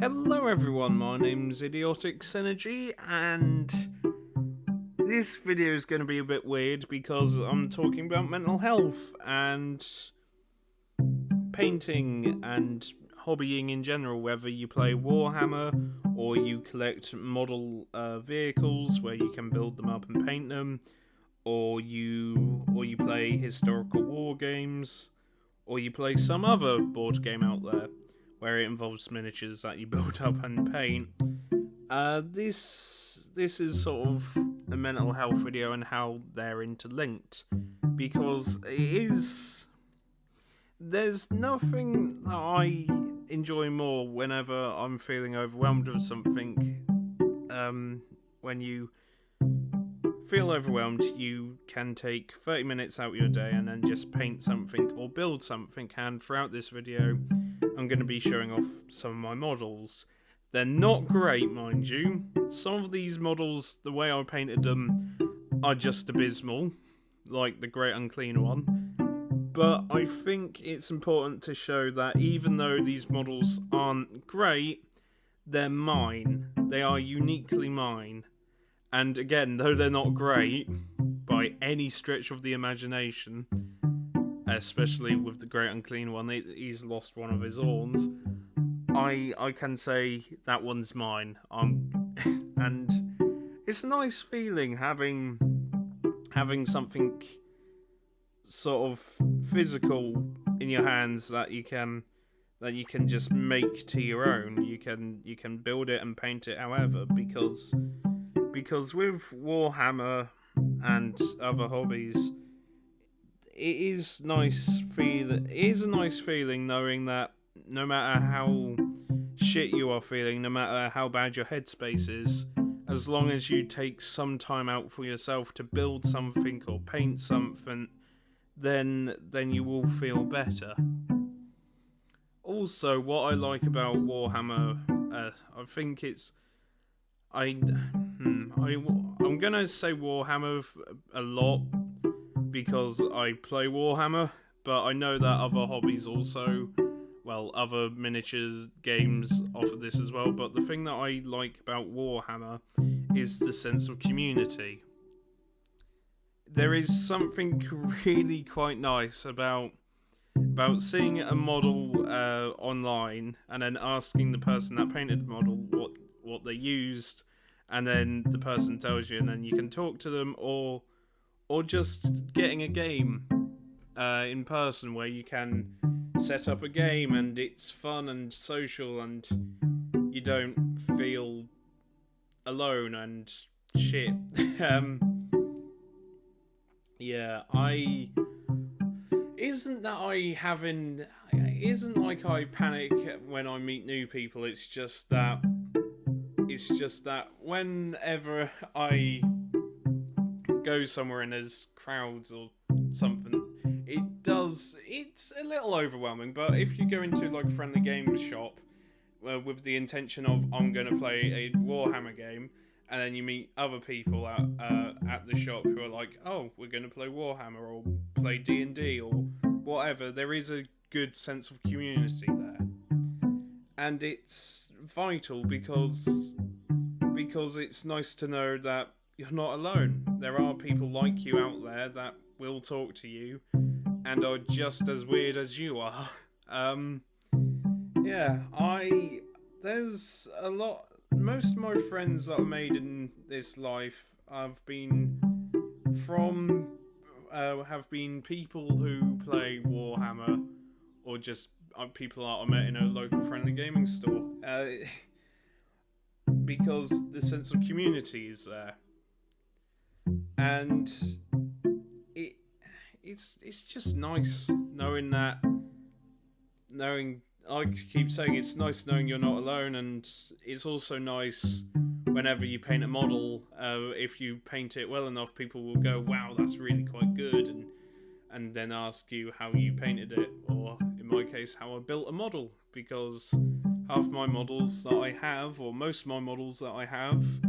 Hello everyone, my name's Idiotic Synergy, and this video is going to be a bit weird because I'm talking about mental health and painting and hobbying in general, whether you play Warhammer or you collect model vehicles where you can build them up and paint them, or you play historical war games, or you play some other board game out there where it involves miniatures that you build up and paint. This is sort of a mental health video and how they're interlinked, because there's nothing that I enjoy more whenever I'm feeling overwhelmed with something. When you feel overwhelmed, you can take 30 minutes out of your day and then just paint something or build something. And throughout this video, I'm going to be showing off some of my models. They're not great, mind you. Some of these models, the way I painted them, are just abysmal, like the Great Unclean one. But I think it's important to show that even though these models aren't great, they're mine. They are uniquely mine. And again, though they're not great by any stretch of the imagination, especially with the Great Unclean one, he's lost one of his horns, I can say that one's mine. And it's a nice feeling having something sort of physical in your hands that you can just make to your own. You can build it and paint it however, because with Warhammer and other hobbies, it is a nice feeling knowing that no matter how shit you are feeling, no matter how bad your headspace is, as long as you take some time out for yourself to build something or paint something, then you will feel better. Also, what I like about Warhammer, I think it's I'm gonna say Warhammer a lot because I play Warhammer, but I know that other hobbies also, other miniatures games offer this as well. But the thing that I like about Warhammer is the sense of community. There is something really quite nice about seeing a model online and then asking the person that painted the model what they used, and then the person tells you, and then you can talk to them, or just getting a game in person where you can set up a game and it's fun and social and you don't feel alone and shit. Isn't like I panic when I meet new people. It's just that whenever I go somewhere and there's crowds or something, it's a little overwhelming. But if you go into like a friendly games shop with the intention of I'm going to play a Warhammer game, and then you meet other people at the shop who are like, oh, we're going to play Warhammer or play D&D or whatever, there is a good sense of community there. And it's vital because it's nice to know that you're not alone. There are people like you out there that will talk to you and are just as weird as you are. There's a lot. Most of my friends that I've made in this life have been people who play Warhammer, or just people that I met in a local friendly gaming store. Because the sense of community is there, and it's just nice knowing I keep saying it's nice knowing you're not alone, and it's also nice whenever you paint a model, if you paint it well enough, people will go, wow, that's really quite good, and then ask you how you painted it, or in my case, how I built a model, because half my models that I have, or most of my models that I haven't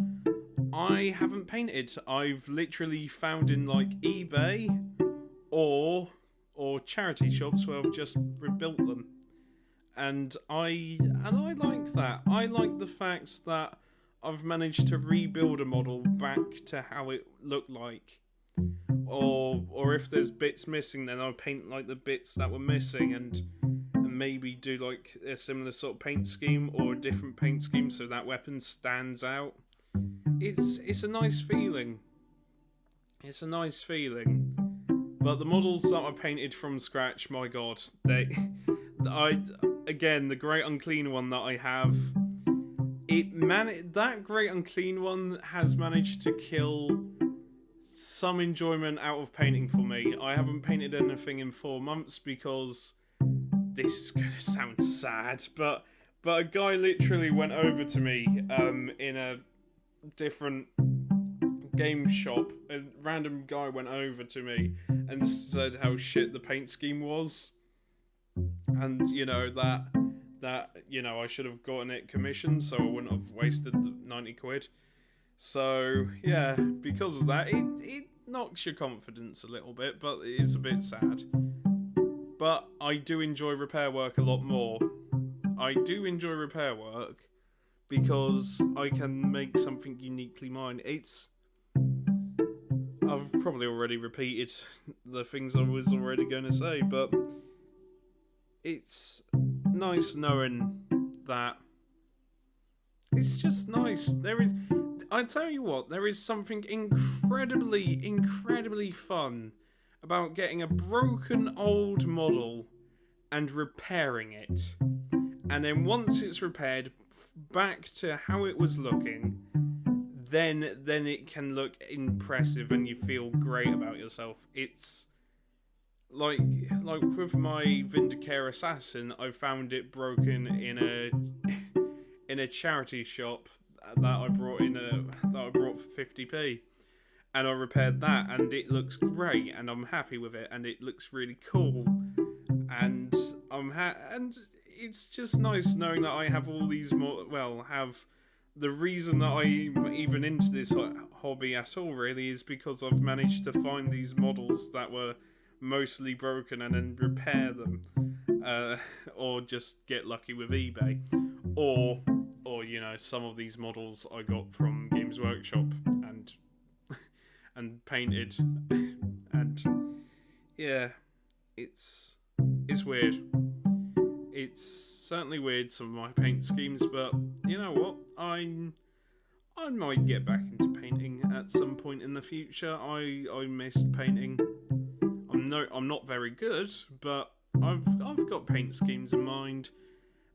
painted. I've literally found in like eBay or charity shops where I've just rebuilt them. and I like that. I like the fact that I've managed to rebuild a model back to how it looked like. Or if there's bits missing, then I'll paint like the bits that were missing, and maybe do like a similar sort of paint scheme or a different paint scheme so that weapon stands out. It's a nice feeling. It's a nice feeling. But the models that I painted from scratch, my god, again, the Great Unclean one that I have, that Great Unclean one has managed to kill some enjoyment out of painting for me. I haven't painted anything in 4 months because this is gonna sound sad, but a guy literally went over to me in a different game shop. A random guy went over to me and said how shit the paint scheme was, and you know that I should have gotten it commissioned so I wouldn't have wasted the 90 quid. So yeah, because of that, it knocks your confidence a little bit, but it is a bit sad. But I do enjoy repair work a lot more. I do enjoy repair work because I can make something uniquely mine. I've probably already repeated the things I was already going to say, but it's nice knowing that. It's just nice. I tell you what, there is something incredibly fun about getting a broken old model and repairing it. And then once it's repaired back to how it was looking, then it can look impressive and you feel great about yourself. It's like with my Vindicare Assassin, I found it broken in a charity shop that I brought for 50p, and I repaired that, and it looks great, and I'm happy with it, and it looks really cool, and and it's just nice knowing that I have all these have the reason that I'm even into this hobby at all really is because I've managed to find these models that were mostly broken and then repair them, or just get lucky with eBay, or you know, some of these models I got from Games Workshop and painted, and yeah, it's weird. It's certainly weird, some of my paint schemes, but you know what? I might get back into painting at some point in the future. I missed painting. I'm not very good, but I've got paint schemes in mind.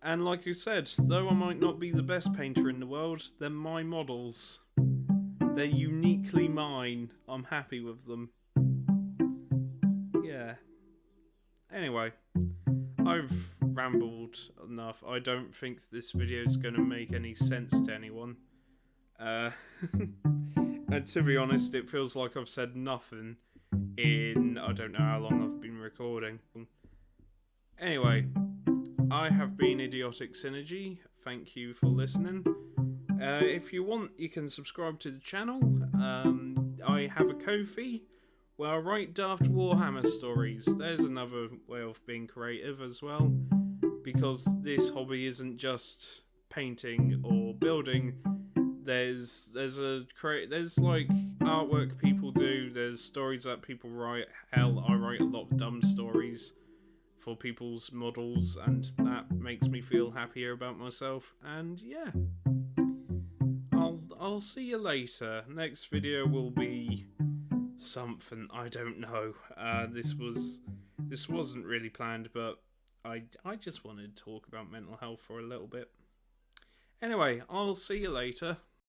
And like I said, though I might not be the best painter in the world, they're my models. They're uniquely mine. I'm happy with them. Yeah. Anyway, I've rambled enough. I don't think this video is going to make any sense to anyone. And to be honest, it feels like I've said nothing in I don't know how long I've been recording. Anyway, I have been Idiotic Synergy. Thank you for listening. If you want, you can subscribe to the channel. I have a Ko-fi where I write daft Warhammer stories. There's another way of being creative as well, because this hobby isn't just painting or building. There's like artwork people do. There's stories that people write. Hell, I write a lot of dumb stories for people's models, and that makes me feel happier about myself. And yeah, I'll see you later. Next video will be something, I don't know. This wasn't really planned, but I just wanted to talk about mental health for a little bit. Anyway, I'll see you later.